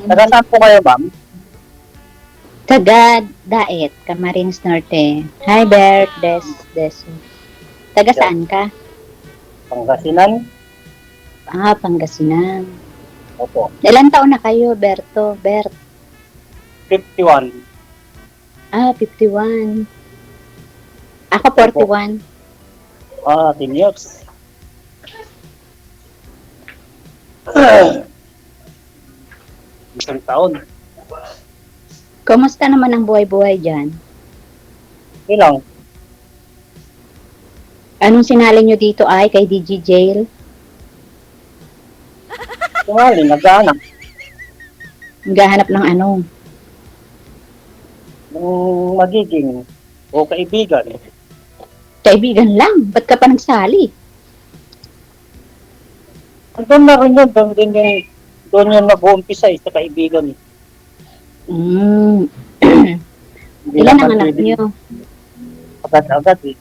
Taga saan po kayo, ma'am? Taga Daet, Camarines Norte. Hi, Bert. Des. Taga saan ka? Pangasinan? Pangasinan. Opo. Ilan taon na kayo, Berto? Bert? 51. 51. Ako, 41. 10 years. Isang taon. Kumusta naman ang buhay-buhay dyan? Ilang? Anong sinali nyo dito ay kay DJ Jail? Tumali, nag-aanak. Naghahanap ng ano? Ng magiging o kaibigan. Kaibigan lang. Ba't ka pa nagsali? Doon na rin yun. Doon yun nag-uumpisa sa kaibigan. Mm. Hindi Ilan ang naman anak pwede nyo? Agad-agad 3.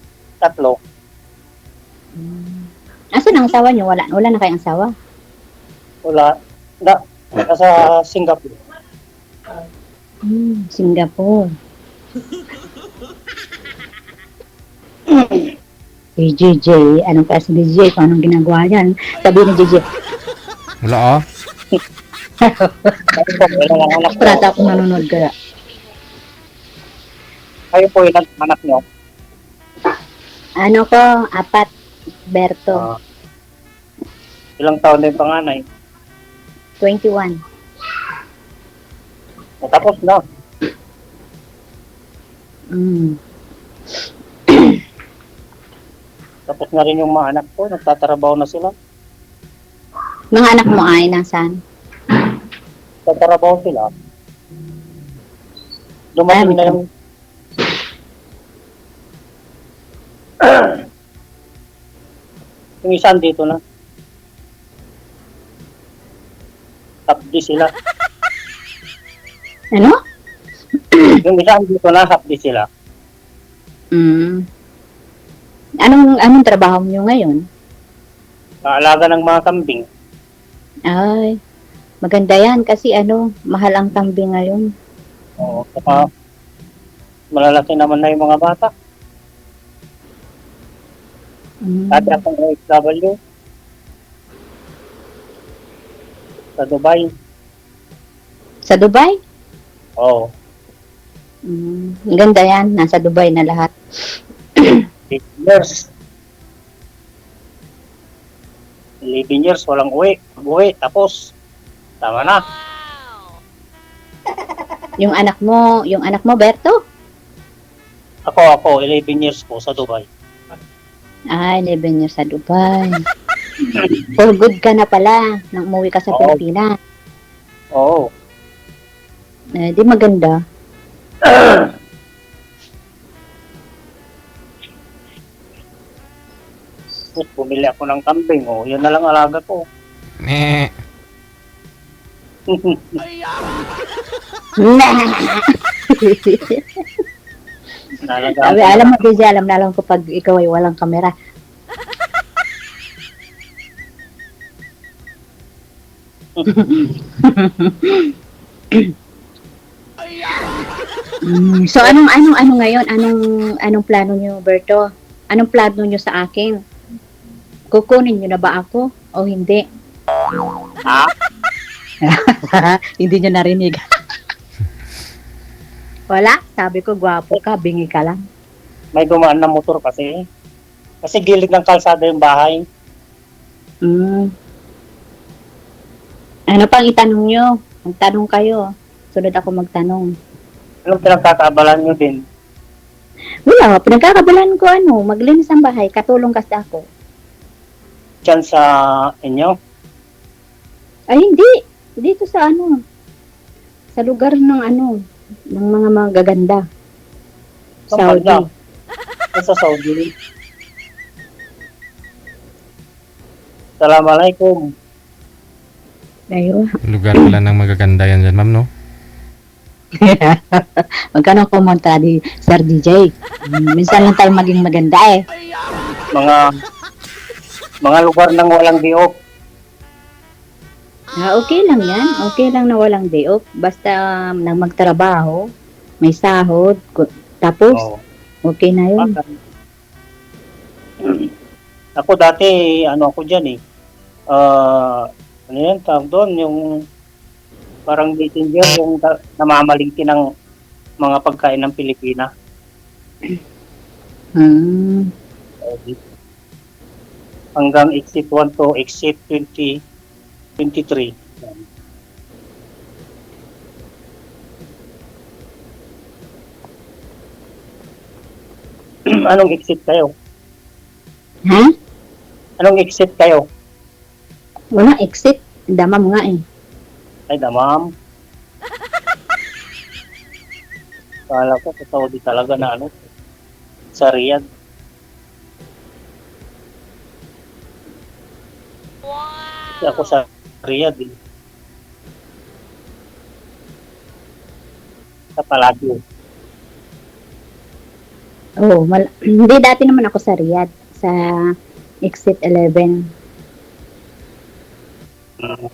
Asan ang asawa nyo? Wala na kayong asawa? Wala. Nasa Singapore. Singapore. DJ, anong klase ni DJ? Kung anong ginagawa yan? Sabi ni DJ, Wala Ilang anak nyo? prata akong nanonood ka. Kayo po ilang anak nyo? Ano ko? 4. Berto. Ilang taon na yung panganay? 21. Natapos na. Tapos na rin yung mga anak ko. Nagtatrabaho na sila. Mga anak mo ay nasan? Nagtatrabaho sila. Dumating na yung yung isa dito na. Hapdi sila. Ano? Yung isa dito na, hapdi sila. Anong trabaho nyo ngayon? Kaalaga ng mga kambing. Ay, maganda yan kasi mahal ang kambing ngayon. Oo, saka malalaki naman na yung mga bata. Dati akong OFW sa Dubai. Sa Dubai? Oo. Ang ganda yan. Nasa Dubai na lahat. 8 years. 11 years, walang uwi. Uwi, tapos. Tama na. Yung anak mo, Berto? Ako, 11 years po sa Dubai. 11 years sa Dubai. For good ka na pala nang umuwi ka sa Oo. Pilipinas. Oo. Di maganda. Tapos bumili ako ng kambing. Oh, yun na lang alaga ko. Eh. Nalaga Sabi, alam mo, DJ, alam na alam ko pag ikaw ay walang kamera. So, anong ngayon? Anong plano niyo, Berto? Anong plano niyo sa akin? Kukunin niyo na ba ako o hindi? Ha? Hindi niyo narinig. Wala, sabi ko, gwapo ka, bingi ka lang. May dumaan na motor kasi. Kasi gilid ng kalsada yung bahay. Ano pang itanong nyo? Magtanong kayo. Sunod ako magtanong. Anong pinagkakaabalan nyo din? Wala, pinagkakabalan ko maglinis ang bahay, katulong kasi ako. Diyan sa inyo? Ay, hindi. Dito sa sa lugar ng ng mga magaganda. Saan Saudi. banda? Sa Saudi. Assalamualaikum. Ayun. Lugar pala ng magaganda yan dyan, ma'am, no? Magkano kumontra di Sir DJ? Minsan lang tayo maging maganda eh. Mga lugar ng walang diop. Okay lang yan. Okay lang na walang day off. Basta nang magtrabaho, may sahod, tapos Oo. okay na yun. Ako dati, ano ako dyan eh. Ano yan, tawag doon, yung parang messenger, yung namamalingki ng mga pagkain ng Pilipina. Hmm. Hanggang exit 1 to exit 20, 23. Yan. Anong exit kayo? Ha? Anong exit kayo? Wala exit. Damam nga eh. Ay, damam. Kala ko sa Saudi talaga na ano, sa Riyadh. Kasi ako sa Riyadh eh. Sa Palacio. Oh, hindi dati naman ako sa Riyadh. Sa exit 11. Mm.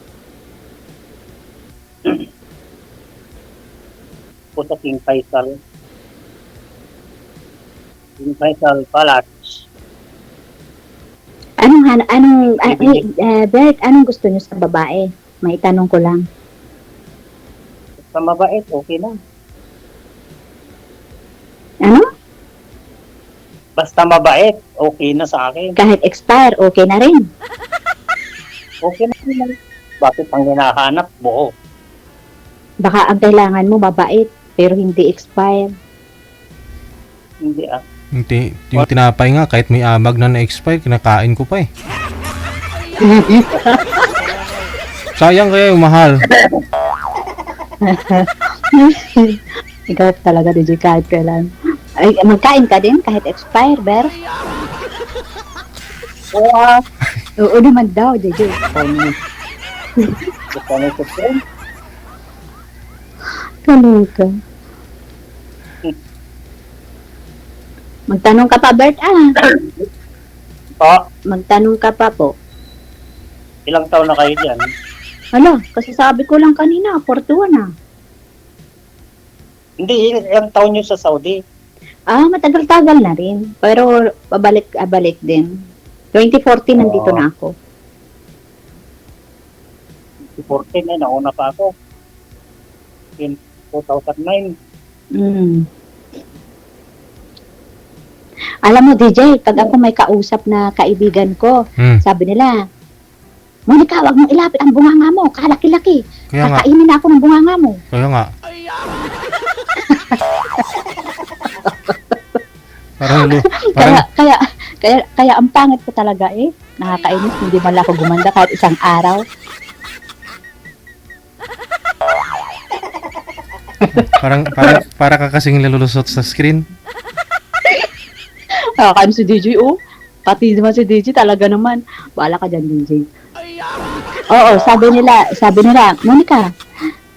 Ako sa King Faisal. King Faisal Palace. Bert, anong gusto niyo sa babae? May tanong ko lang. Sa mabait, okay na. Ano? Basta mabait, okay na sa akin. Kahit expire, okay na rin. Okay na rin. Bakit ang hinahanap? Buo. Baka ang kailangan mo mabait, pero hindi expire. Hindi ah. Yung tinapay nga, kahit may amag na na-expire, kinakain ko pa eh. Sayang kaya yung mahal. Ikaw talaga, DJ, kahit kailan. Ay, magkain ka din kahit expire, Ber? Oo. Oo naman daw, DJ. Kanong ka. Magtanong ka pa, Bert, Pa, Magtanong ka pa po. ilang taon na kayo dyan? Hala, kasi sabi ko lang kanina, 41 na. Hindi, ilang taon nyo sa Saudi? Matagal-tagal na rin. Pero pabalik-abalik din. 2014 nandito na ako. 2014 eh, nauna pa ako. In 2009. Mm. Alam mo, DJ, pag ako may kausap na kaibigan ko, sabi nila, Monica, wag mong ilapit ang bunganga mo. Kalaki-laki. Kaya nga, Kakainin ako ng bunganga mo. kaya nga. Parang Kaya ang pangit ko talaga eh. Nakakainis, hindi man lang ako gumanda kahit isang araw. para ka kasing lalulusot sa screen. Nakakainis si DJ, oh. Pati naman si DJ, talaga naman. Bahala ka dyan, DJ. Oo, sabi nila, Monica,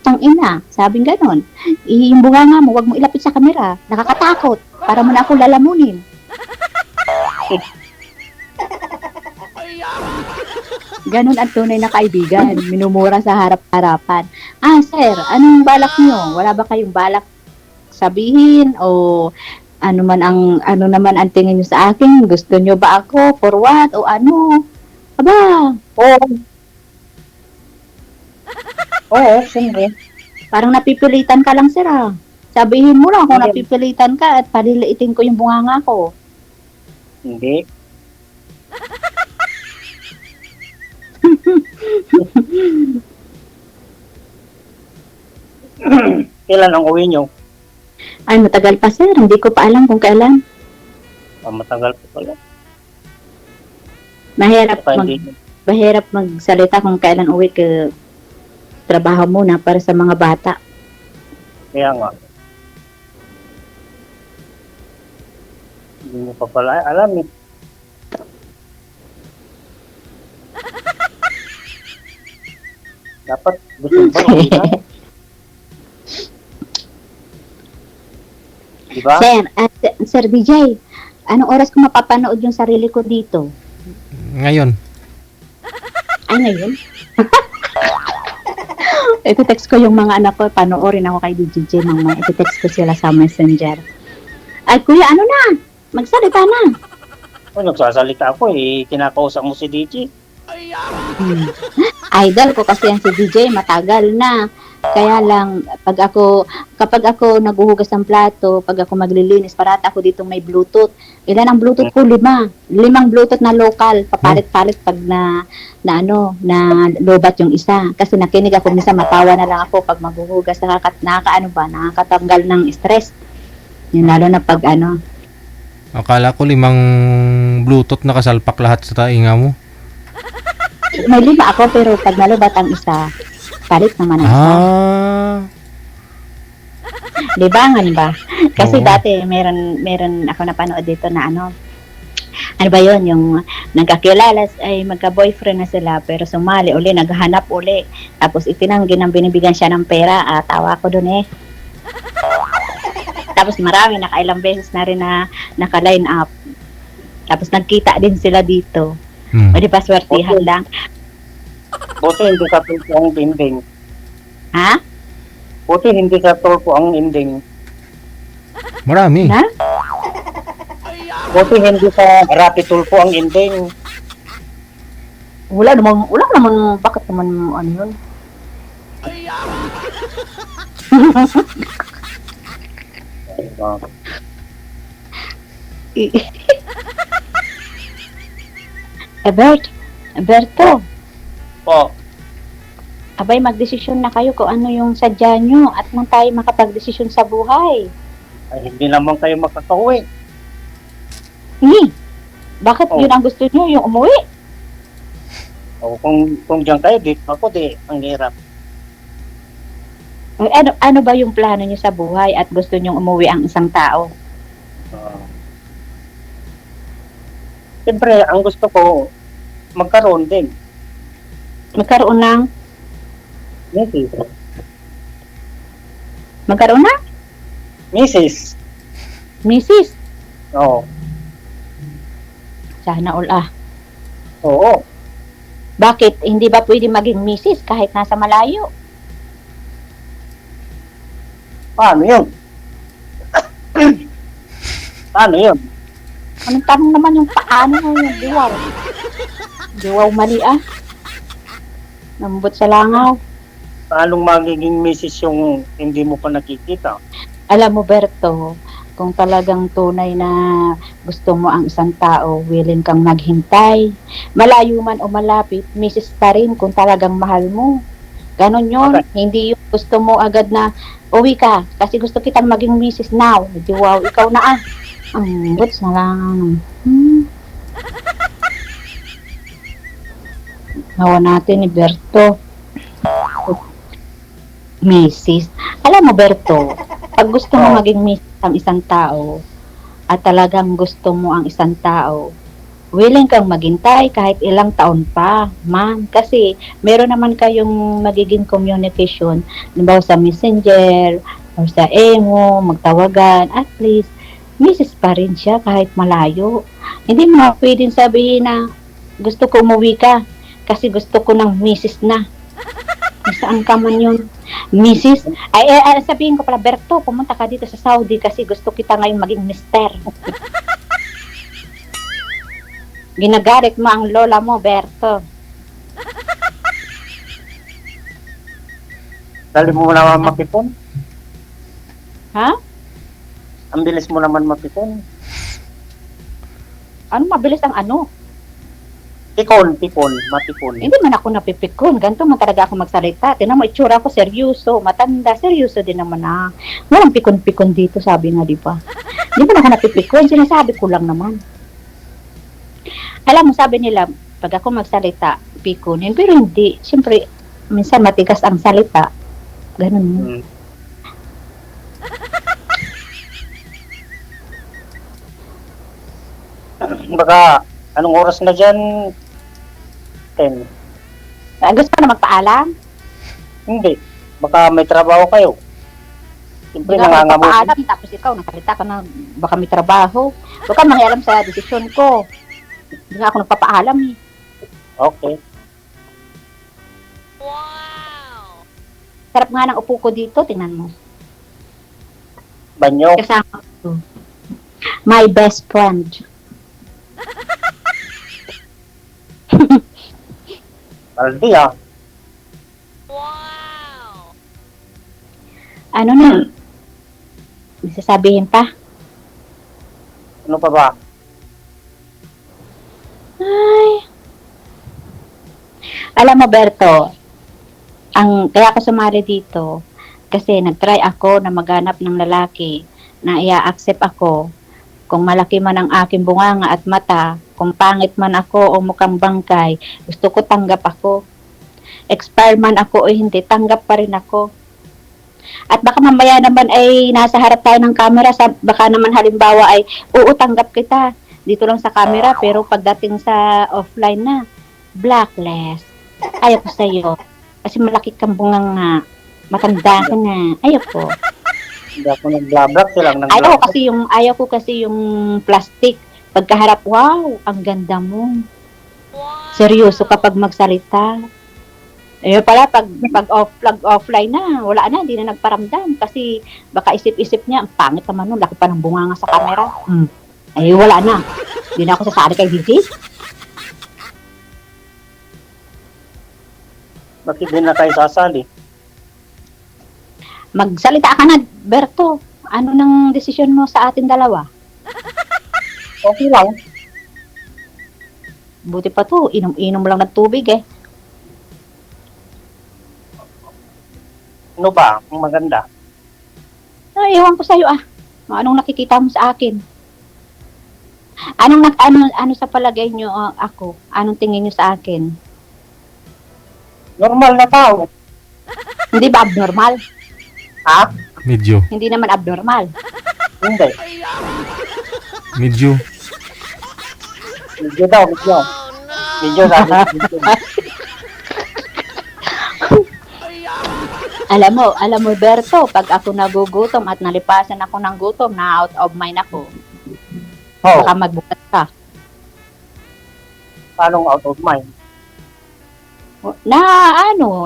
tangina, sabing ganon. Yung bunganga mo, wag mo ilapit sa kamera. Nakakatakot. Para mo na ako lalamunin. Ganon ang tunay na kaibigan. Minumura sa harap-harapan. Sir, anong balak niyo? Wala ba kayong balak sabihin? O ano naman ang tingin niyo sa akin? Gusto niyo ba ako? For what? O ano? Aba, Oo, siyempre. parang napipilitan ka lang, sir, Sabihin mo lang kung napipilitan ka at paliliitin ko yung bunganga ko. Hindi. Kailan ang uwi nyo? Ay, matagal pa, sir. Hindi ko pa alam kung kailan. Matagal pa pala. Mahirap magsalita kung kailan uwi ka trabaho muna para sa mga bata. Kaya nga. Hindi mo pa pala alam eh. Dapat gusto mo ba makita? Diba? Sir DJ, anong oras ko mapapanood yung sarili ko dito? Ngayon. Ay, ngayon? Iti-text ko yung mga anak ko, panoorin ako kay DJ mamaya. Iti-text ko sila sa Messenger. Ay, kuya, ano na? Magsalita na. Nagsasalita ako kinakausap mo si DJ. Hmm. Idol ko kasi yan si DJ, matagal na. Kaya lang, kapag ako naghuhugas ng plato, pag ako maglilinis, parata ako dito may Bluetooth. Ilan ang Bluetooth ko? 5. 5 Bluetooth na local. Papalit-palit pag na lobat yung isa. Kasi nakinig ako, minsan matawa na lang ako pag maghuhugas, nakakatanggal ng stress. Yung lalo na pag Akala ko 5 Bluetooth nakasalpak lahat sa tainga mo. may 5 ako, pero pag nalubat ang isa, palit naman ang isa. Libangan ba? Kasi Oo. dati meron ako napanood dito na ano ba yun, yung nagkakilala ay magka-boyfriend na sila pero sumali uli, naghahanap uli, tapos itinanggi ng binibigyan siya ng pera. Tawa ko dun tapos marami, nakailang beses na rin na naka-line up, tapos nagkita din sila dito. O di ba, swertihan lang. Buti hindi sa tulpo ang ending. Ha? Buti hindi sa tulpo ang ending. Marami. Na? Buti hindi sa rapi tulpo ang ending. Wala naman, bakit naman ano yun? Berto, Po, abay magdesisyon na kayo kung ano yung sadya nyo at nang tayo makapagdesisyon sa buhay. ay hindi naman kayo makakauwi. Bakit Oh. yun ang gusto nyo, yung umuwi? O kung diyan kayo, dito ako, ang hirap. Ano ba yung plano nyo sa buhay at gusto nyo umuwi ang isang tao? Siyempre, ang gusto ko, magkaroon din. Magkaroon ng Mrs. Mrs. misis? Oo. Sana all Oo. Bakit? Hindi ba pwede maging misis kahit nasa malayo? Paano yun? Paano yun? Anong tanong naman yung paano yung diwaw? Diwaw mali Nambot sa langaw. Paanong magiging Mrs. yung hindi mo pa nakikita? Alam mo, Berto, kung talagang tunay na gusto mo ang isang tao, willing kang maghintay. Malayo man o malapit, misis pa rin kung talagang mahal mo. Ganon yun. Okay. Hindi yung gusto mo agad na uwi ka kasi gusto kitang maging misis now. Di wow, ikaw na Ang buts na lang. Nawa natin ni Berto. Misis. Alam mo, Berto, pag gusto mo maging misis ang isang tao at talagang gusto mo ang isang tao, willing kang maghintay kahit ilang taon pa, ma'am. Kasi meron naman kayong magiging communication, halimbawa sa Messenger or sa Emo, magtawagan, at least misis pa rin siya kahit malayo. Hindi mo pwedeng sabihin na gusto ko umuwi ka kasi gusto ko ng misis na. Saan ka man yun? Misis? Ay, sabihin ko pala, Berto, pumunta ka dito sa Saudi kasi gusto kita ngayon maging mister. Ginagarit mo ang lola mo, Berto. Dali mo naman mapipon? Ha? Ang bilis mo naman mapipon. Ano mabilis ang ano? Mapipon. Hindi man ako napipikon. Ganito man talaga ako magsalita. Tinan mo, itsura ko seryoso. Matanda, seryoso din naman Walang pikon-pikon dito, sabi nga, di ba? Hindi man ako napipikon. Sinasabi ko lang naman. Alam mo, sabi nila, pag ako magsalita, pikonin. Pero hindi. Siyempre, minsan matigas ang salita. Ganun. Baka, anong oras na dyan? 10. Gusto ko na magpaalam? Hindi. Baka may trabaho kayo. Siyempre, Hindi na ako nangangamutin. magpapaalam. Tapos ikaw, nakalita ka na baka may trabaho. Huwag kang mangialam sa desisyon ko. Hindi nga ako nagpapaalam Okay. sarap nga ng upo ko dito, tingnan mo. Banyo. Kasama ko. My best friend. Aldi ah. Ano na? May sasabihin pa? Ano pa ba? Ay. Alam mo, Berto, kaya ako sumali dito, kasi nag-try ako na maghanap ng lalaki na i-accept ako kung malaki man ang aking bunganga at mata, kung pangit man ako o mukhang bangkay, gusto ko tanggap ako. Expire man ako o hindi, tanggap pa rin ako. At baka mamaya naman ay nasa harap tayo ng camera, baka naman halimbawa ay, oo, tanggap kita dito lang sa camera, pero pagdating sa offline na, blacklist. Ayaw ko sa'yo. Kasi malaki kang bunganga, matanda ka na. Ayaw ko. Hindi ako nag-blabrak silang nag Ayaw ko kasi yung plastic. Pagkaharap, wow, ang ganda mo. Seryoso kapag magsalita. Ayun pala, pag offline na, wala na, hindi na nagparamdam. Kasi baka isip-isip niya, ang pangit naman nun, laki pa ng bunganga sa camera. Ay, wala na. Hindi na ako sasali kay DJ. Bakit din na tayo sasali? Magsalita ka na, Berto. Ano nang desisyon mo sa ating dalawa? Okay lang. Buti pa to, inom-inom lang ng tubig eh. Ano ba? Ang maganda. Ay, ewan ko sa'yo ah. Anong nakikita mo sa akin? Ano sa palagay nyo ako? Anong tingin nyo sa akin? Normal na tao. Hindi ba abnormal? Ha? Medyo. Hindi naman abnormal. Hindi. Medyo. Medyo daw, medyo. Medyo sabi. Alam mo, Berto, pag ako nagugutom at nalipasan ako ng gutom, na out of mind ako. Oh, Baka magbukas ka. paano out of mind?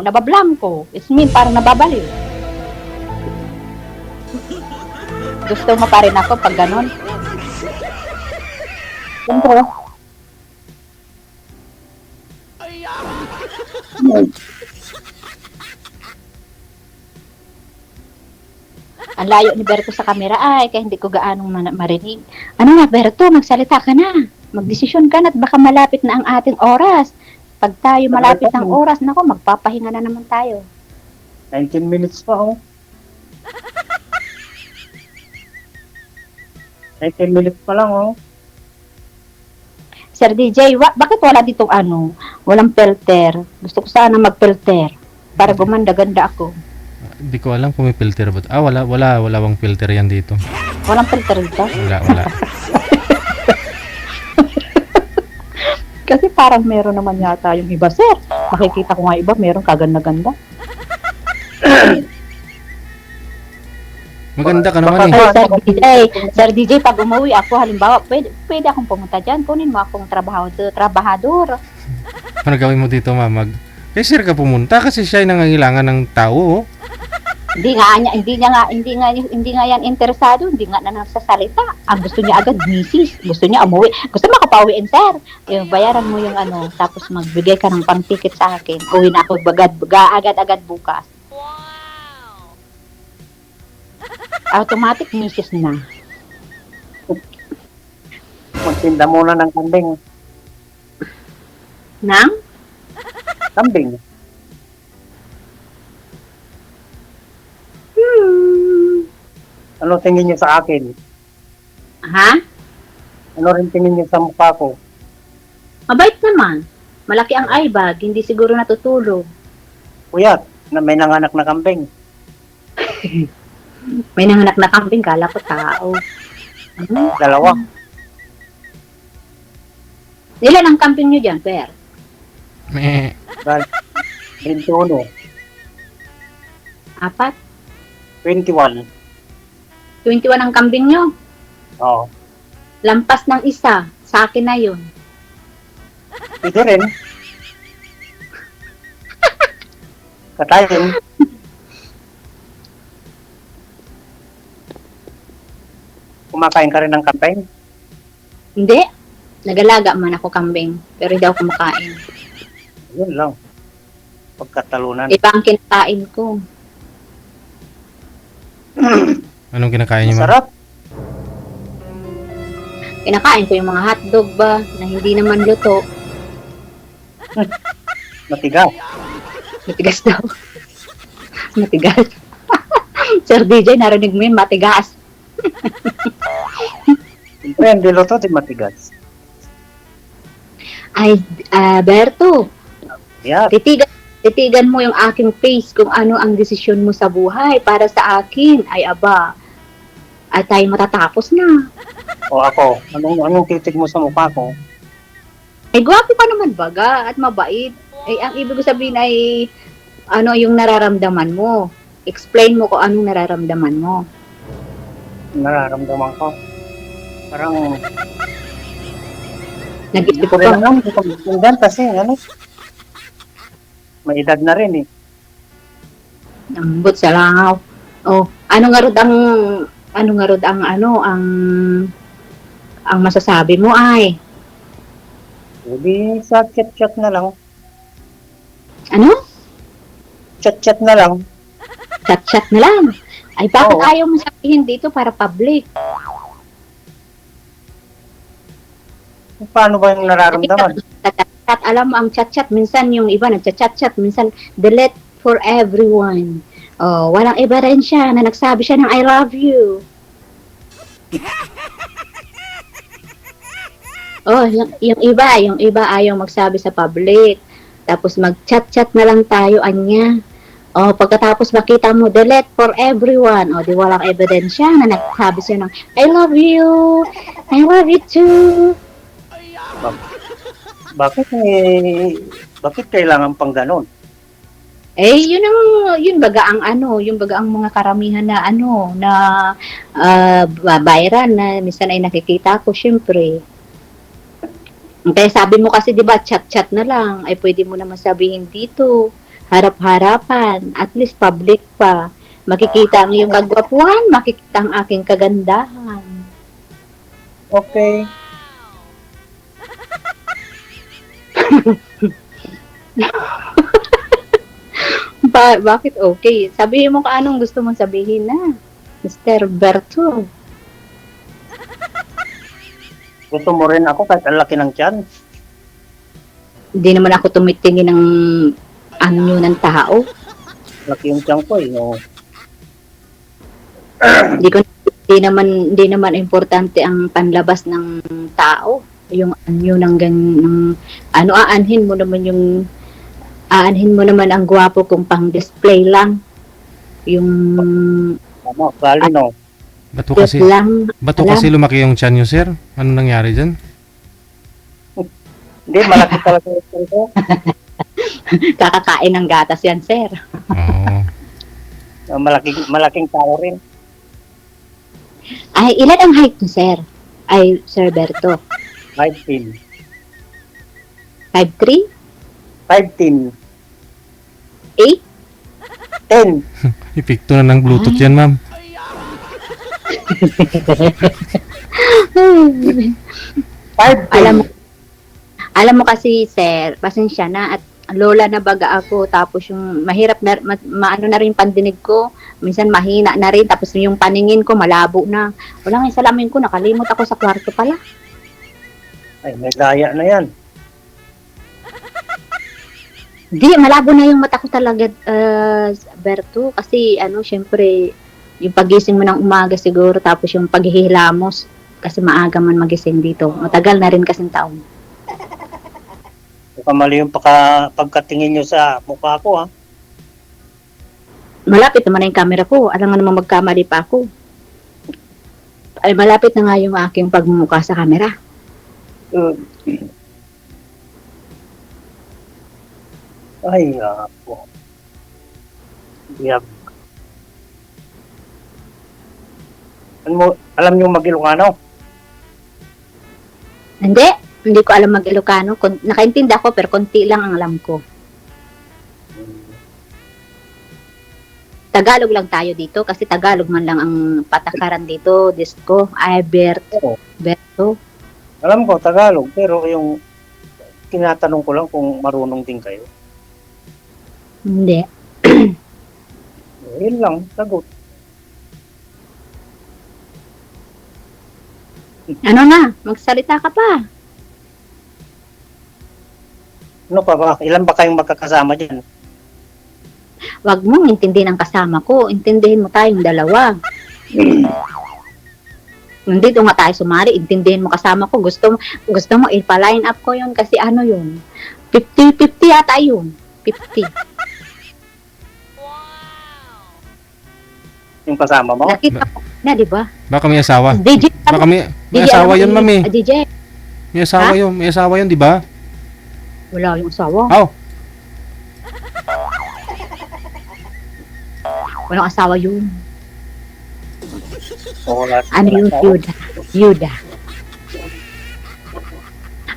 Nabablanko. It's mean, parang nababaliw. Gusto mo pa rin ako pag ganon? Siyempre. Ang layo ni Berto sa camera ay, kaya hindi ko gaanong marinig. Ano na, Berto, magsalita ka na. Magdesisyon ka na at baka malapit na ang ating oras. Pag tayo malapit ng oras, nako, magpapahinga na naman tayo. 19 minutes pa, oh. 19 minutes pa lang, oh. Sir DJ, bakit wala ditong walang filter? Gusto ko sana mag-filter para gumanda-ganda ako. Hindi ko alam kung may filter ba. Wala bang filter yan dito. Walang filter dito? Wala. Kasi parang meron naman yata yung iba, sir. Makikita ko nga iba, meron kaganda-ganda. Maganda ka naman eh. Ay, Sir DJ, pag umuwi ako, halimbawa, pwede akong pumunta dyan. Kunin mo akong trabahador. Ano gawin mo dito, mamag? Kay sir ka pumunta kasi siya ay nangangailangan ng tao. Oh. Hindi nga yan interesado, hindi nga na nagsasalita. Ang gusto niya agad, misis. Gusto niya umuwi. Gusto makapauwiin, sir. Bayaran mo yung tapos magbigay ka ng pang-ticket sa akin. Uwi na ako agad-agad bukas. Wow! Automatic misis na. Magtinda muna ng kambing. Nang? Kambing. Ano tingin niyo sa akin? Ha? Ano rin tingin niyo sa mukha ko? Mabait naman. Malaki ang eye bag, hindi siguro natutulog. Kuya, na may nanganak na kambing. May nanganak na kambing, kala ko tao. Dalawa. Ilan ang kambing nyo dyan, Per? Meh. 21. Apat? 21. 21 ang kambing nyo. Oo. Lampas ng isa. Sa akin na yun. Pwede rin. Katayin. Kumakain ka rin ng kambing? Hindi. Nagalaga man ako kambing, pero hindi ako kumakain. Yun lang. Pagkatalunan. Iba ang kinakain ko. Anong kinakain niyo, ma'am? Sarap. Kinakain ko yung mga hotdog ba, na hindi naman luto. Matigas. Matigas daw. Matigas. Sir DJ, narinig mo yun, matigas. Siyempre, hindi luto, di matigas. Ay, Berto, Yeah. titigan mo yung aking face kung ano ang desisyon mo sa buhay. Para sa akin, ay aba, ay tayo matatapos na. O ako, anong titig mo sa mukha ko? Ay, gwapo ka naman baga at mabait. Ay, ang ibig ko sabihin ay, ano yung nararamdaman mo. Explain mo kung anong nararamdaman mo. Nararamdaman ko. Parang, Nag-isip ko ko rin ba? alam, hindi ko maintindihan kasi, may edad na rin eh. Ambot sa langaw. Oh, ano nga rod ang masasabi mo ay, Hindi sa chat-chat na lang. ano? Chat-chat na lang. Chat-chat na lang. Ay, bakit Oo. ayaw mo sabihin dito para public? Paano ba yung nararamdaman? Chat, alam mo, ang chat-chat, minsan yung iba nagchat-chat, minsan delete for everyone. Oh, walang iba rin siya na nagsabi siya ng I love you. Oh, yung iba ayaw magsabi sa public. Tapos mag-chat-chat na lang tayo, anya. Oh, pagkatapos makita mo, delete for everyone. Oh, di walang ebidensya na nagsabi siya ng I love you. I love you too. Bakit kailangan pang ganon? Eh, yun baga ang mga karamihan na viral na minsan ay nakikita ko, syempre. Kaya sabi mo kasi, di ba, chat-chat na lang, ay pwede mo naman sabihin dito, harap-harapan, at least public pa. Makikita ang iyong kagwapuhan, makikita ang aking kagandahan. Okay. Bakit okay? Sabihin mo kung anong gusto mong sabihin na, Mr. Berto. Gusto mo rin ako kahit ang laki ng tiyan? Hindi naman ako tumitingin ng anyo ng tao. Laki yung tiyan ko eh. No? Hindi naman importante ang panlabas ng tao. Yung anyo ng aanhin mo naman ang gwapo kung pang display lang. Yung Tama, bali no. Ba't po kasi, lang. lumaki yung tiyan niyo, sir? Ano nangyari dyan? Hindi, malaki talaga yung tiyan ko. Kakakain ng gatas yan, sir. Oo. Malaking tao rin. Ay, ilan ang height mo, sir? Ay, Sir Berto. 5'10". 5'3"? 5'10". 8? 10. Epekto na ng Bluetooth yan, ma'am. 5'10". Alam mo kasi, sir, pasensya na at lola na baga ako, tapos yung mahirap na, maano na rin pandinig ko, minsan mahina na rin, tapos yung paningin ko malabo na. Wala nga yung salamin ko, nakalimot ako sa kwarto pala. Ay, may daya na yan. Di, malabo na yung mata ko talaga, Berto, kasi syempre, yung pagising mo ng umaga siguro, tapos yung paghihilamos, kasi maaga man magising dito. Matagal na rin kasing taon. Baka mali yung pagkatingin nyo sa mukha ko, ha? Malapit naman na yung camera ko. Alam nga naman magkamali pa ako. Ay, malapit na nga yung aking pagmumukha sa camera. Ay, ako. Alam nyo mag-Ilocano? Hindi ko alam mag-Ilocano. Nakaintindi ako, pero konti lang ang alam ko. Tagalog lang tayo dito kasi Tagalog man lang ang patakaran dito, disco, ay Oo. Berto. Alam ko, Tagalog, pero yung tinatanong ko lang kung marunong din kayo. Hindi. Yun lang, sagot. Ano na, magsalita ka pa. Ano pa ba? Ilan ba kayong magkakasama dyan? Wag mong intindihin ang kasama ko, intindihin mo tayong dalawa. Nandito nga tayo sumari, intindihin mo kasama ko. Gusto mo ipa-line up ko yun kasi ano yun? 50-50 yata yun. 50. Yung kasama mo? Nakita ko na, di ba? Baka may asawa. DJ, Baka may DJ, asawa alam yun, mo, mami. DJ, May asawa yun. May asawa yun, di ba? wala yung asawa. Aw, Walang asawa yun. Oo, wala. Ano yun, Yuda.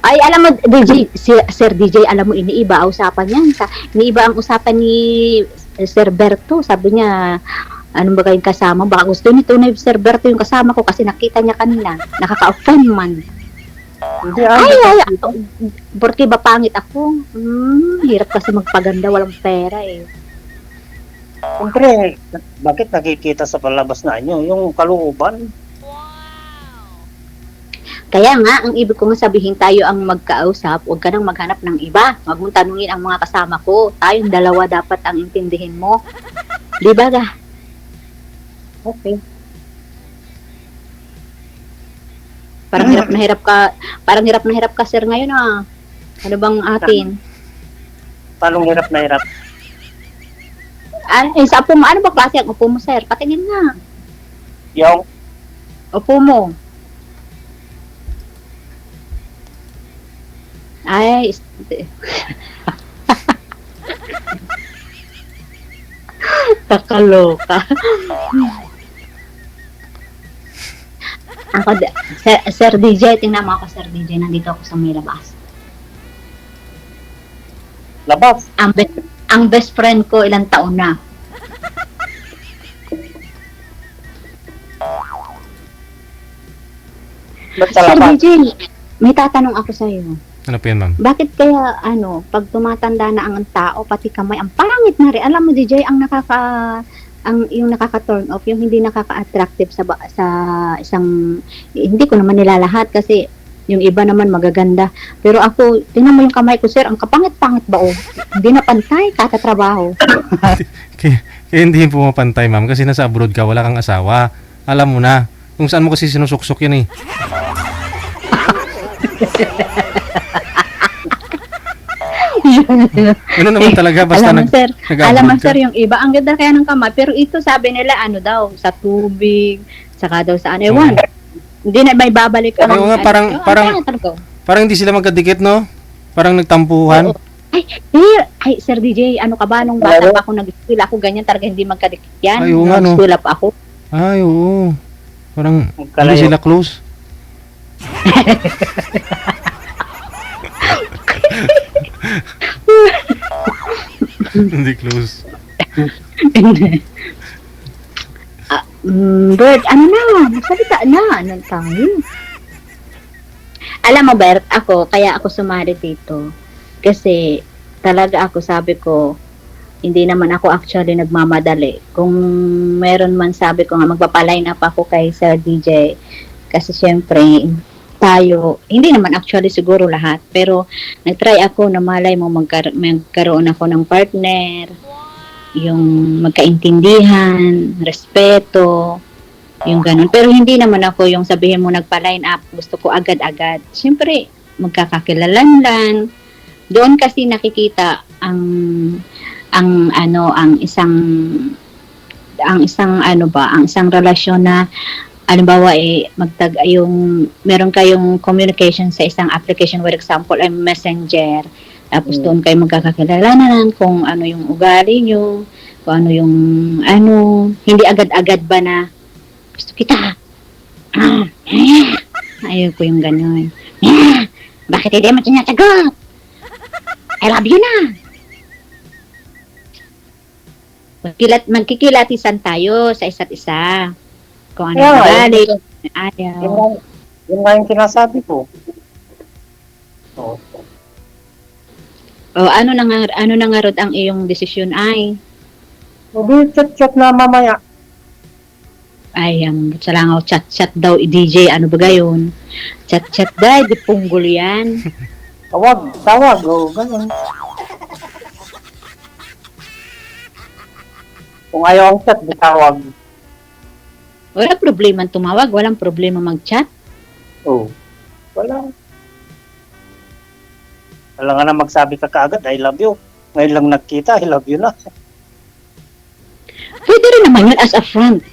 Ay, alam mo, DJ, Sir DJ, alam mo, iniiba ang usapan yan. Iniiba ang usapan ni Sir Berto. Sabi niya, ano ba kayong kasama? Baka gusto nito na Sir Berto yung kasama ko kasi nakita niya kanina. Nakaka-offend man. Hindi, Ay, porque ba pangit ako? Hirap kasi magpaganda, walang pera eh. Siyempre, bakit nakikita sa palabas na nyo? Yung kalooban. Kaya nga, ang ibig ko nga sabihin, tayo ang magkausap, huwag ka nang maghanap ng iba. Huwag mong tanungin ang mga kasama ko. Tayong dalawa dapat ang intindihin mo. Di ba ga? Okay. Parang hirap na hirap ka, sir, ngayon ah. Ano bang atin? Paano hirap na hirap? Sa upo mo, ano ba klase ang upo mo, sir? Patingin nga. Yung, Upo mo. Ay, kakaloka. Ako, Sir DJ, tingnan mo ako, Sir DJ, nandito ako sa may labas. labas. Ang best friend ko, ilang taon na. Ba't sa Sir labas? DJ, may tatanong ako sa iyo. ano po yan, ma'am? Bakit kaya, pag tumatanda na ang tao, pati kamay, ang pangit na rin. Alam mo, DJ, yung nakaka-turn off, yung hindi nakaka-attractive sa isang, hindi ko naman nilalahat kasi yung iba naman magaganda. Pero ako, tingnan mo yung kamay ko, sir, ang kapangit-pangit ba oh? Hindi na pantay, katatrabaho. Kaya hindi pumapantay, ma'am, kasi nasa abroad ka, wala kang asawa. Alam mo na. Kung saan mo kasi sinusuksok yun eh. Ano naman talaga, basta alam mo, sir, nag-abroad ka. yung iba, ang ganda kaya ng kamay. Pero ito, sabi nila, sa tubig, saka daw sa ano, ewan. Hindi na may babalik ka. Oo nga, parang hindi sila magkadikit, no? Parang nagtampuhan. Oo. Ay, Sir DJ, ano ka ba? Nung bata pa ako nag-school ako, ganyan talaga hindi magkadikit yan. Ay, oo nga, no? Nag-school pa ako. Ay, oo. Parang hindi Magkalayo. sila close. Hindi close. Bert, ano na? Magsalita na. Anong tayo? Alam mo, Bert, kaya ako sumari dito. Kasi, talaga ako, sabi ko, hindi naman ako actually nagmamadali. Kung meron man, sabi ko nga, magpapaline up ako kay Sir DJ. Kasi syempre, tayo, hindi naman actually siguro lahat, pero nagtry ako na malay mo magkaroon ako ng partner, yung magkaintindihan, respeto, yung ganun. Pero hindi naman ako yung sabihin mo nagpa-line up, gusto ko agad-agad. Siyempre, magkakakilalan lang. Doon kasi nakikita ang isang relasyon na halimbawa meron kayong communication sa isang application, for example ay Messenger, tapos doon kayo magkakakilalanan kung ano yung ugali nyo, kung ano yung hindi agad-agad ba na gusto kita, ayoko yung gano'n, bakit hindi mo sinasagot, I love you na. Magkikilatisan tayo sa isa't isa. Kung ano Kaya ang nga, ugali, yun, ayaw. yun nga yung sinasabi ko. Oh. O ano na nga rod ang iyong desisyon ay? Hindi, chat-chat na mamaya. Ay, salangaw chat-chat daw DJ, ano ba gayon? Chat-chat daw, di punggol yan. Tawag, ganun. Kung ayaw ang chat, di tawag. Walang problema tumawag, walang problema mag-chat. Oh. Wala. Wala nga na magsabi ka kaagad, I love you. Ngayon lang nagkita, I love you na. Pwede rin naman yun as a friend.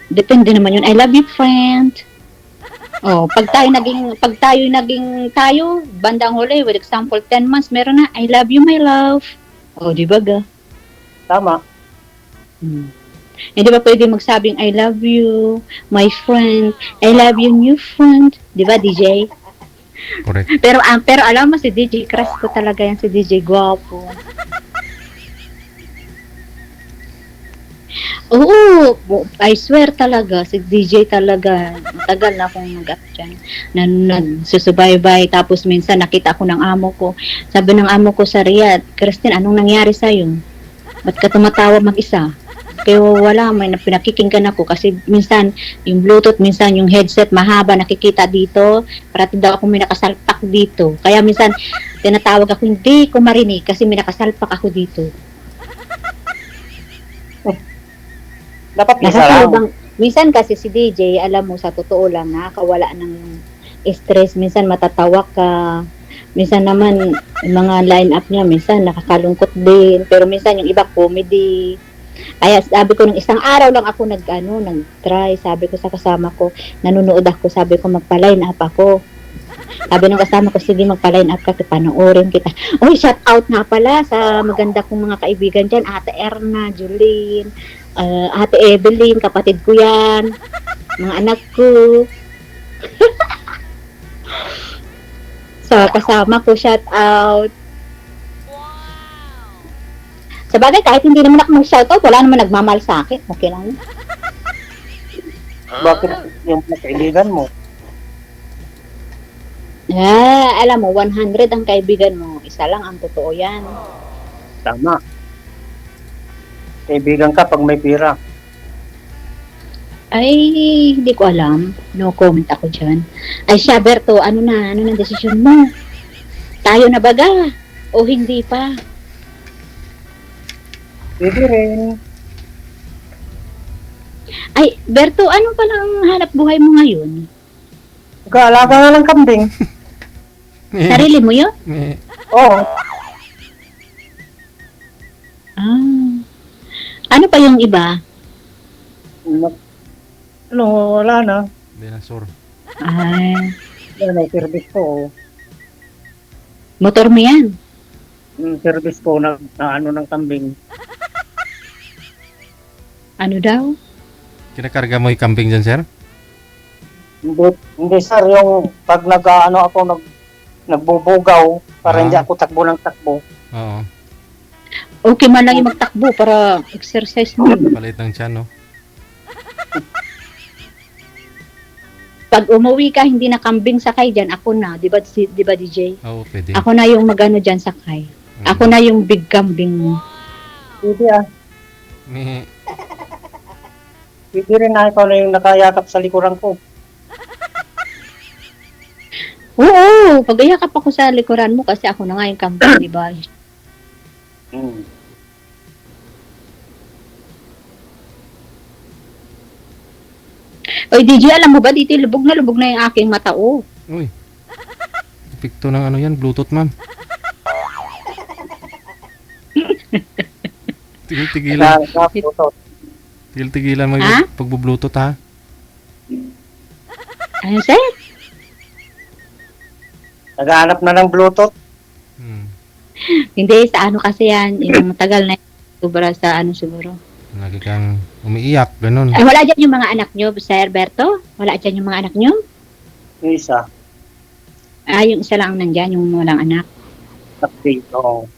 Depende naman yun. I love you, friend. Oh, pag tayo naging bandang huli, with example, 10 months, meron na, I love you, my love. Oh, di ba ga? Tama. Hindi ba pwede magsabing, I love you, my friend, I love you, new friend. Di ba, DJ? Correct. Pero alam mo, si DJ, crush ko talaga yan, si DJ, guwapo. Oo, I swear talaga, si DJ talaga, matagal na akong nag-up dyan, na nagsusubaybay, tapos minsan nakita ko ng amo ko, sabi ng amo ko sa Riyadh, Christine, anong nangyari sa'yo? Ba't ka tumatawa mag-isa? Kaya wala, may pinakikinggan ako kasi minsan yung Bluetooth, minsan yung headset mahaba nakikita dito, parati daw ako may nakasalpak dito. Kaya minsan tinatawag ako, hindi ko marinig kasi may nakasalpak ako dito. Dapat isa lang. Minsan kasi si DJ, alam mo, sa totoo lang, nakakawala ng stress. Minsan matatawa ka. Minsan naman, yung mga line-up niya, minsan nakakalungkot din. Pero minsan yung iba, comedy. Kaya sabi ko, nung isang araw lang ako nag-try. Sabi ko sa kasama ko, nanonood ako, sabi ko, magpa-line up ako. Sabi ng kasama ko, sige, magpa-line up ka, panoorin kita. Oy, shout out nga pala sa maganda kong mga kaibigan dyan, Ate Erna, Julene, Ate Evelyn, kapatid ko yan, mga anak ko. So, kasama ko, shout out. Sa bagay, kahit hindi naman ako mag-shout out, wala naman nagmamahal sa akin. Okay lang. Bakit yung kaibigan mo? Alam mo, 100 ang kaibigan mo. Isa lang ang totoo yan. Tama. Kaibigan ka pag may pira. Ay, hindi ko alam. No comment ako dyan. Ay, siya, Berto, ano na desisyon mo? Tayo na baga? O hindi pa? Pwede rin. Ay, Berto, ano palang hanap buhay mo ngayon? Nag-aalaga nga ng kambing. Sarili mo yun? Oo. Ano pa yung iba? Wala na. Dinosaur. Ay, Yan ay service ko. motor mo yan. Yung service ko na ano ng kambing. Ano daw? Kinakarga mo yung kambing dyan, sir? Hindi sir, yung pag nagbubugaw para hindi ako takbo ng takbo. Oo. Okay man lang yung magtakbo para exercise mo. Palit ng tiyan, no? Pag umuwi ka, hindi na kambing sakay dyan, ako na. Di ba DJ? Oo, pwede. Ako na yung magano dyan sakay. Ako na yung big kambing mo. Pwede ah. May... Pwede rin na ikaw na yung nakayakap sa likuran ko. Oo, pag-ayakap ako sa likuran mo kasi ako na nga yung kambing, di ba? Oy, DJ, alam mo ba, dito lubog na yung aking mata, oh. Uy. Epekto ng ano yan, Bluetooth, ma'am. Tigil-tigilan. Tigil-tigilan mo Ha? yung pagbu-Bluetooth, ha? Ano, sir? Naghahanap na ng Bluetooth. Hindi, sa ano kasi yan, yung matagal na sobra sa ano siguro. Lagi kang umiiyak, ganun. Ay, wala dyan yung mga anak nyo, Sir Berto? Wala dyan yung mga anak nyo? Yung isa. Yung isa lang nandyan, yung walang anak. Update. Oo.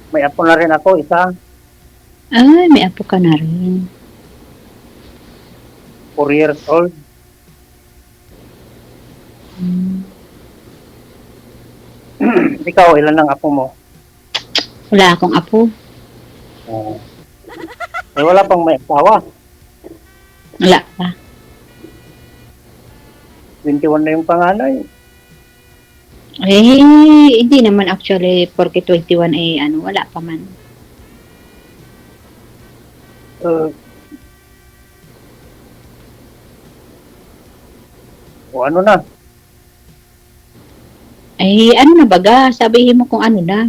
May apo na rin ako, isa, Ay, may apo ka na rin. 4 years old. Hmm. Ikaw, ilan ang apo mo? Wala akong apo. Eh, wala pang may asawa. Wala pa. 21 na yung panganay. Eh, hindi naman actually, porque 21 eh, ano, wala pa man. Uh, o ano na? Eh, ano na baga? Sabihin mo kung ano na.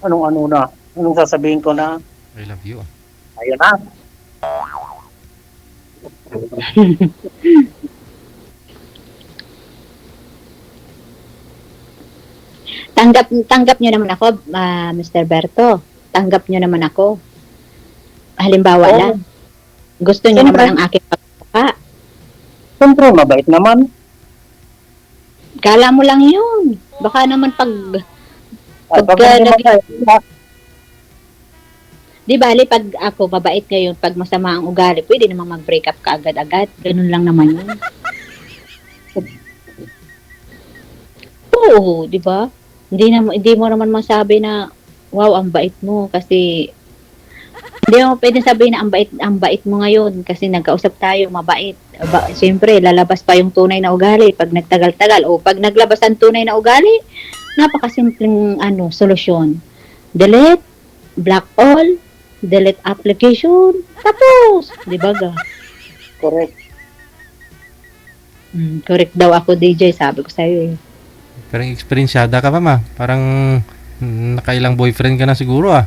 Anong ano na? Anong sasabihin ko na? I love you. Ayun na. Tanggap nyo naman ako, Mr. Berto. Tanggap nyo naman ako. Halimbawa Oo. lang. Gusto nyo Siyempre. naman ang aking pagkaka. Siyempre, mabait naman. Kala mo lang yun. Baka naman pag, At pag Pagka hindi nag- mabait, di bali, pag ako mabait ngayon, pag masama ang ugali, pwede naman mag-break up ka agad-agad. Ganun lang naman yun. Oo, di ba? Hindi mo naman masabi na, wow, ang bait mo kasi hindi mo pwede sabihin na ang bait mo ngayon kasi nagkausap tayo, mabait. Siyempre, lalabas pa yung tunay na ugali pag nagtagal-tagal o pag naglabas ang tunay na ugali, napakasimpleng solusyon. Delete, block all, delete application, tapos, di ba ga? correct. Correct daw ako, DJ, sabi ko sa'yo eh. Parang eksperensyada ka pa, ma. Parang nakailang boyfriend ka na siguro, ah.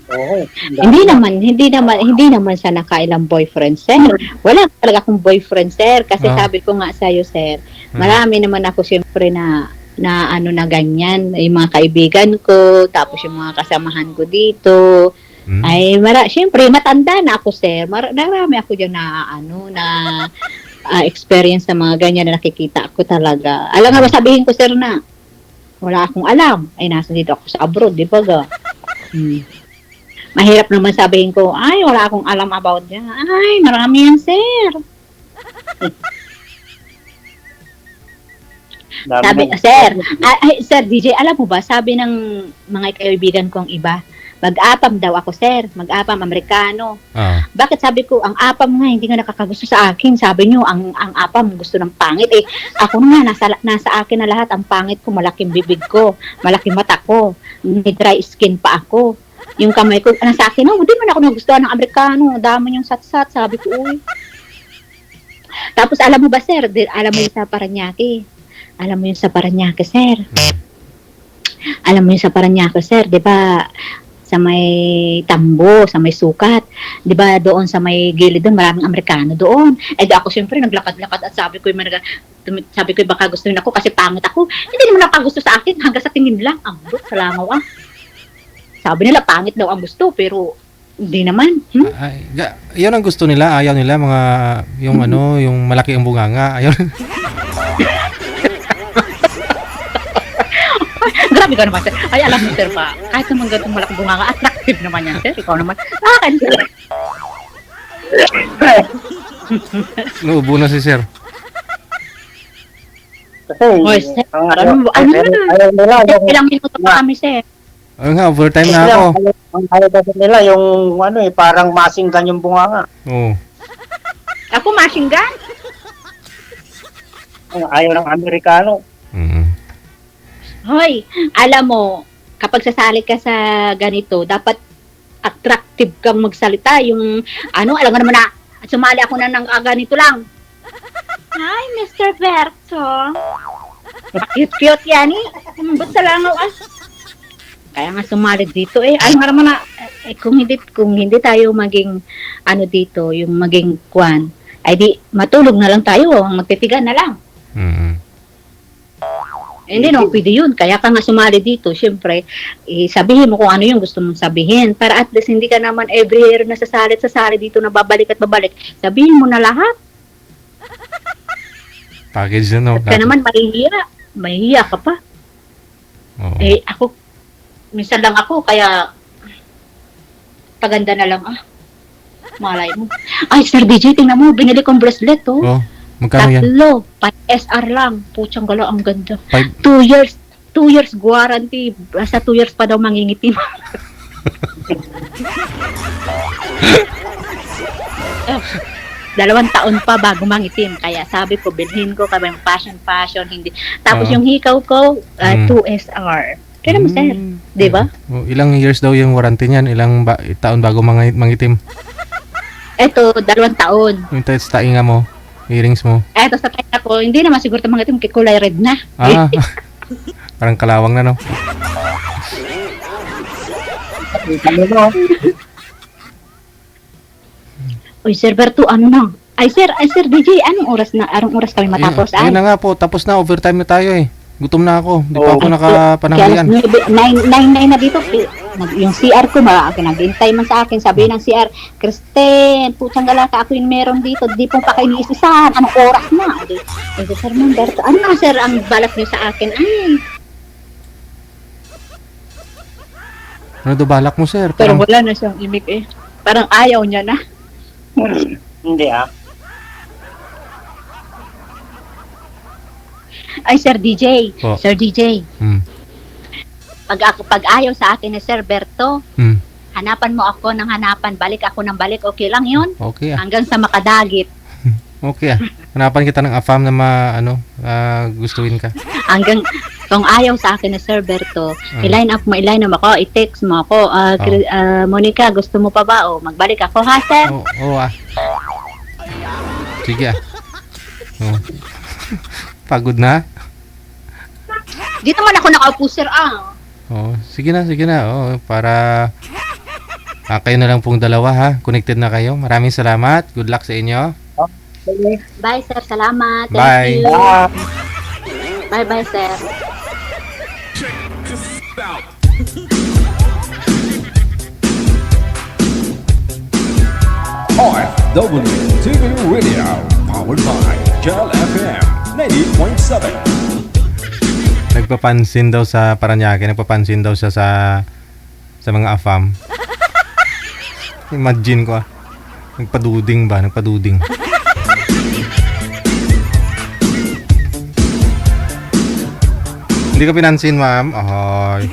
Oo. Hindi naman sa nakailang boyfriend, sir. Wala talaga akong boyfriend, sir. Kasi Ah. sabi ko nga sa'yo, sir, marami naman ako siyempre na ganyan. Yung mga kaibigan ko, tapos yung mga kasamahan ko dito. Mm. Ay, siyempre, matanda na ako, sir. Marami ako dyan experience sa mga ganyan na nakikita ko talaga. Alam nga ba sabihin ko, sir, na wala akong alam. Ay, nasa dito ako sa abroad, di ba ga? Mahirap naman sabihin ko, ay, wala akong alam about yan. Ay, marami yan, sir. Sir DJ, alam mo ba, sabi ng mga kaibigan kong iba, mag-apam daw ako, sir. Mag-apam, Amerikano. Ah. Bakit sabi ko, ang apam nga, hindi nga nakakagusto sa akin. Sabi nyo, ang apam gusto ng pangit. Eh, ako nga, nasa akin na lahat. Ang pangit ko, malaking bibig ko, malaking mata ko, may dry skin pa ako. Yung kamay ko, nasa akin, hindi man ako nagustuhan ng Amerikano. Dami yung satsat, sabi ko, uy. Tapos, alam mo ba, sir, alam mo yung sa Paranaque. Alam mo yung sa Paranaque, sir. Alam mo yung sa Paranaque, sir, di ba, sa may tambo, sa may sukat. 'Di ba doon sa may gilid doon, maraming Amerikano doon. Eh di ako siyempre naglakad-lakad at sabi ko baka gusto niyo ako kasi pangit ako. Hindi naman nakagusto sa akin hanggang sa tingin lang. Ang salangaw ah. Sabi nila pangit daw ang gusto pero hindi naman. Yun ang gusto nila, ayaw nila mga yung yung malaki ang bunganga. Ayaw. Grabe ka naman, sir. Ay, alam mo, sir, pa. Kahit naman ganitong malaking bunganga, attractive naman yan, sir. Ikaw naman. Akin, sir. Nuubo na si sir. Kasi, Oy, sir, ang ayaw nila, yung, ilang minuto pa kami, sir. Ayun nga, overtime na ako. ang ayaw kasi nila, yung parang masinggan yung bunganga. Oo. Ako, machine gun. Ang ayaw ng Amerikano. Hoy, alam mo, kapag sasali ka sa ganito, dapat attractive kang magsalita. Yung, alam mo naman na, sumali ako na ng ganito lang. Hi, Mr. Berto. Cute-cute yan eh. Ba't sa langaw ah? Kaya nga sumali dito eh. Alam nga naman na, kung hindi tayo maging, dito, yung maging kwan, ay di, matulog na lang tayo, magtitigan na lang. Hindi no, pwede yun. Kaya ka nga sumali dito, syempre, sabihin mo kung ano yung gusto mong sabihin. Para at least hindi ka naman every year na sasali dito na babalik at babalik. Sabihin mo na lahat. Package na, no? At ka naman mahihiya. Mahihiya ka pa. Oo. Ako, minsan lang ako, kaya paganda na lang, malay mo. Ay, Sir DJ, tingnan mo, binili kong bracelet, oh. Oh, magkano yan? Tatlo, SR lang. Putsang gala, ang ganda. 5. 2 years, 2 years guarantee. Basta 2 years pa daw mangingitim. 2 taon pa bago mangitim. Kaya sabi ko, bilhin ko kami fashion, hindi. Tapos Oo. yung hikaw ko, 2 SR. Kaya mo, sir. Di ba? Oh, ilang years daw yung warranty niyan? Ilang taon bago mangitim? Eto, 2 taon. Yung tainga mo, earrings mo. Eto sa tayo ko, hindi naman siguro ito mangitim, kulay red na. Ah, parang kalawang na, no? Ano mo? Uy, Sir Berto, ano na? Ay, Sir DJ, anong oras kami matapos? Ayun na nga po, tapos na, overtime na tayo eh. Gutom na ako, di pa Oo. ako nakapananghalian. 9 na dito. Yung CR ko, nag-intay man sa akin. Sabi ng CR, Kristen, putsang galaka, ako yung meron dito. Di po pa kayo niisisahan. Anong oras na? Ay, Sir Berto, ano nga, Sir, ang balak niyo sa akin? Ay, Ano daw balak mo, sir? pero Parang, wala na siyang imik eh. Parang ayaw niya na. Hindi Ay, Sir DJ. Po. Sir DJ, hmm, pag ayaw sa akin ni Sir Berto, hmm, hanapan mo ako ng hanapan, balik ako ng balik, okay lang yun? okay ah. Hanggang sa makadagit. Okay ah. Hanapan kita ng AFAM na gustuin ka. Hanggang, kung ayaw sa akin ni Sir Berto, i-line up ako, i-text mo ako, Monica, gusto mo pa ba? O, magbalik ako, ha, Sir? Oo ah. Sige ah. Oh. Pagod na? Dito man ako nakaupo, Sir, Oh, sige na. Oh, para kayo na lang pong dalawa ha. Connected na kayo. Maraming salamat. Good luck sa inyo. Bye, Sir. Salamat. Bye. Thank you. Bye, Sir. OFW TV Radio, powered by Gel FM 90.7. Nagpapansin daw sa Paranaque, nagpapansin daw siya sa mga AFAM. Imagine ko ah. Nagpaduding. Hindi ka pinansin, ma'am. Ahoy.